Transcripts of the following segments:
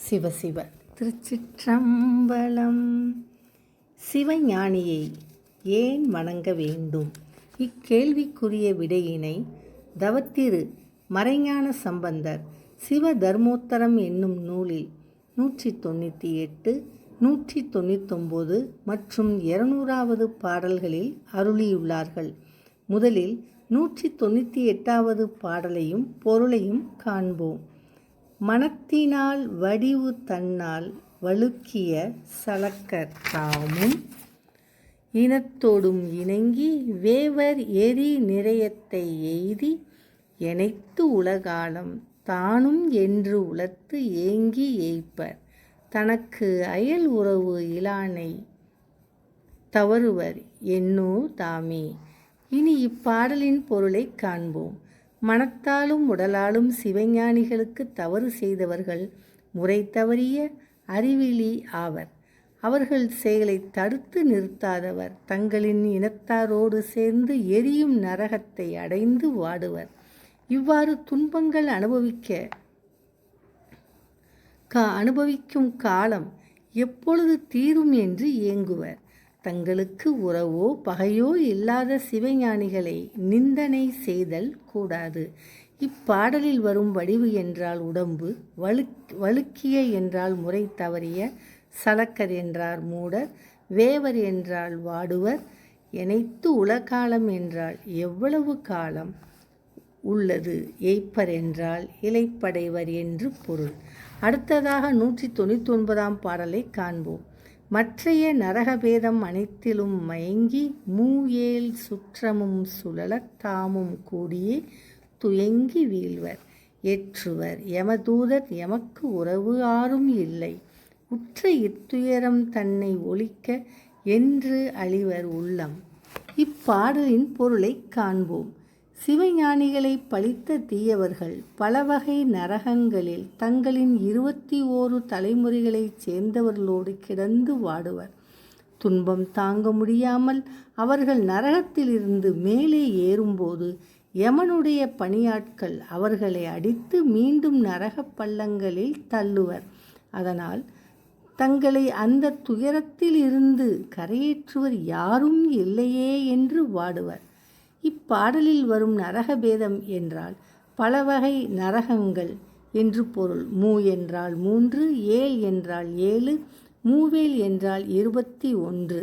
சிவசிவ திருச்சிற்றம்பலம். சிவஞானியை ஏன் வணங்க வேண்டும்? இக்கேள்விக்குரிய விடையினை தவத்திரு மறைஞான சம்பந்தர் சிவதர்மோத்தரம் என்னும் நூலில் 198, 199 மற்றும் 200வது பாடல்களில் அருளியுள்ளார்கள். முதலில் 198வது பாடலையும் பொருளையும் காண்போம். மனத்தினால் வடிவு தன்னால் வழுக்கிய சலக்கர் தாமும் இனத்தோடும் இணங்கி வேவர் எரி நிறையத்தை எய்தி எனைத்து உலகாலம் தானும் என்று உலர்த்து ஏங்கி ஏய்ப்பர் தனக்கு அயல் உறவு இலானை தவறுவர் என்னோ தாமே. இனி இப்பாடலின் பொருளை காண்போம். மனத்தாலும் உடலாலும் சிவஞானிகளுக்கு தவறு செய்தவர்கள் முறை தவறிய அறிவிலி ஆவர். அவர்கள் செயலை தடுத்து நிறுத்தாதவர் தங்களின் இனத்தாரோடு சேர்ந்து எரியும் நரகத்தை அடைந்து வாடுவர். இவ்வாறு துன்பங்கள் அனுபவிக்கும் காலம் எப்பொழுது தீரும் என்று ஏங்குவர். தங்களுக்கு உறவோ பகையோ இல்லாத சிவஞானிகளை நிந்தனை செய்தல் கூடாது. இப்பாடலில் வரும் வடிவு என்றால் உடம்பு, வழுக்கிய என்றால் முறை தவறிய, சலக்கர் என்றால் மூடர், வேவர் என்றால் வாடுவர், எனைத்து உலகாலம் என்றால் எவ்வளவு காலம் உள்ளது, ஏய்ப்பர் என்றால் இலைப்படைவர் என்று பொருள். அடுத்ததாக 199ஆம் பாடலை காண்போம். மற்றைய நரகபேதம் அனைத்திலும் மயங்கி மூயேல் சுற்றமும் சுழலத் தாமும் கூடியே துயங்கி வீழ்வர் ஏற்றுவர் யமதூதர் எமக்கு உறவு ஆறும் இல்லை உற்ற இத்துயரம் தன்னை ஒழிக்க என்று அழிவர் உள்ளம். இப்பாடலின் பொருளை காண்போம். சிவஞானிகளை பழித்த தீயவர்கள் பல வகை நரகங்களில் தங்களின் 21 தலைமுறைகளைச் சேர்ந்தவர்களோடு கிடந்து வாடுவர். துன்பம் தாங்க முடியாமல் அவர்கள் நரகத்திலிருந்து மேலே ஏறும்போது யமனுடைய பணியாட்கள் அவர்களை அடித்து மீண்டும் நரக பள்ளங்களில் தள்ளுவர். அதனால் தங்களை அந்த துயரத்தில் இருந்து கரையேற்றுவர் யாரும் இல்லையே என்று வாடுவர். இப்பாடலில் வரும் நரகபேதம் என்றால் பல வகை நரகங்கள் என்று பொருள். மூ என்றால் 3, ஏல் என்றால் 7, மூவேல் என்றால் 21,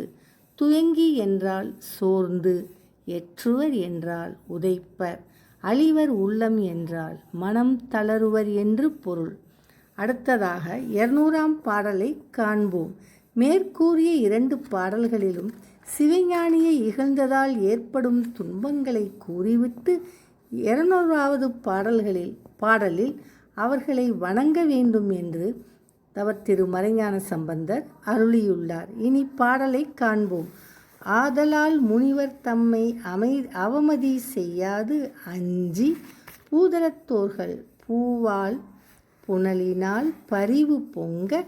துயங்கி என்றால் சோர்ந்து, எற்றுவர் என்றால் உதைப்பர், அழிவர் உள்ளம் என்றால் மனம் தளருவர் என்று பொருள். அடுத்ததாக 200ஆம் பாடலை காண்போம். மேற்கூறிய 2 பாடல்களிலும் சிவஞானியை இகழ்ந்ததால் ஏற்படும் துன்பங்களை கூறிவிட்டு 200வது பாடலில் அவர்களை வணங்க வேண்டும் என்று தவத்திரு மறைஞான சம்பந்தர் அருளியுள்ளார். இனி பாடலை காண்போம். ஆதலால் முனிவர் தம்மை அவமதி செய்யாது அஞ்சி பூதலத்தோர்கள் பூவால் புனலினால் பரிவு பொங்க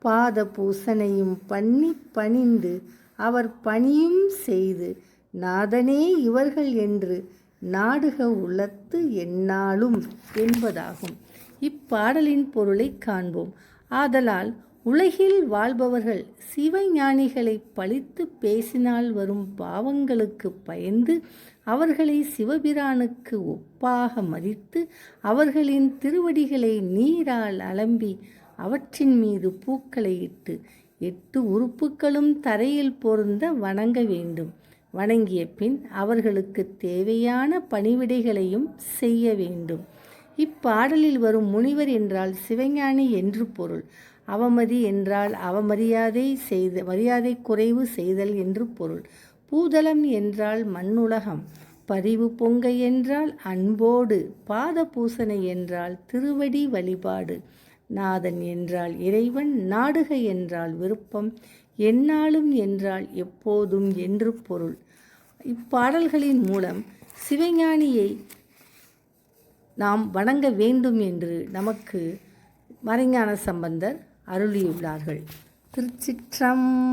பாத பூசனையும் பண்ணி பணிந்து அவர் பணியும் செய்து நாதனே இவர்கள் என்று நாடுக உலத்து எந்நாளும் என்பதாகும். இப்பாடலின் பொருளை காண்போம். ஆதலால் உலகில் வாழ்பவர்கள் சிவஞானிகளை பழித்து பேசினால் வரும் பாவங்களுக்கு பயந்து அவர்களை சிவபிரானுக்கு ஒப்பாக மதித்து அவர்களின் திருவடிகளை நீரால் அலம்பி அவற்றின் மீது பூக்களை இட்டு 8 உறுப்புகளும் தரையில் பொருந்த வணங்க வேண்டும். வணங்கிய பின் அவர்களுக்கு தேவையான பணிவிடைகளையும் செய்ய வேண்டும். இப்பாடலில் வரும் முனிவர் என்றால் சிவஞானி என்று பொருள். அவமதி என்றால் மரியாதை குறைவு செய்தல் என்று பொருள். பூதலம் என்றால் மண்ணுலகம். பரிவு பொங்க என்றால் அன்போடு. பாத பூசனை என்றால் திருவடி வழிபாடு. நாதன் என்றால் இறைவன். நாடுக என்றால் விருப்பம். எந்நாளும் என்றால் எப்போதும் என்று பொருள். இப்பாடல்களின் மூலம் சிவஞானியை நாம் வணங்க வேண்டும் என்று நமக்கு மறைஞான சம்பந்தர் அருளியுள்ளார்கள். திருச்சிற்றம்பலம்.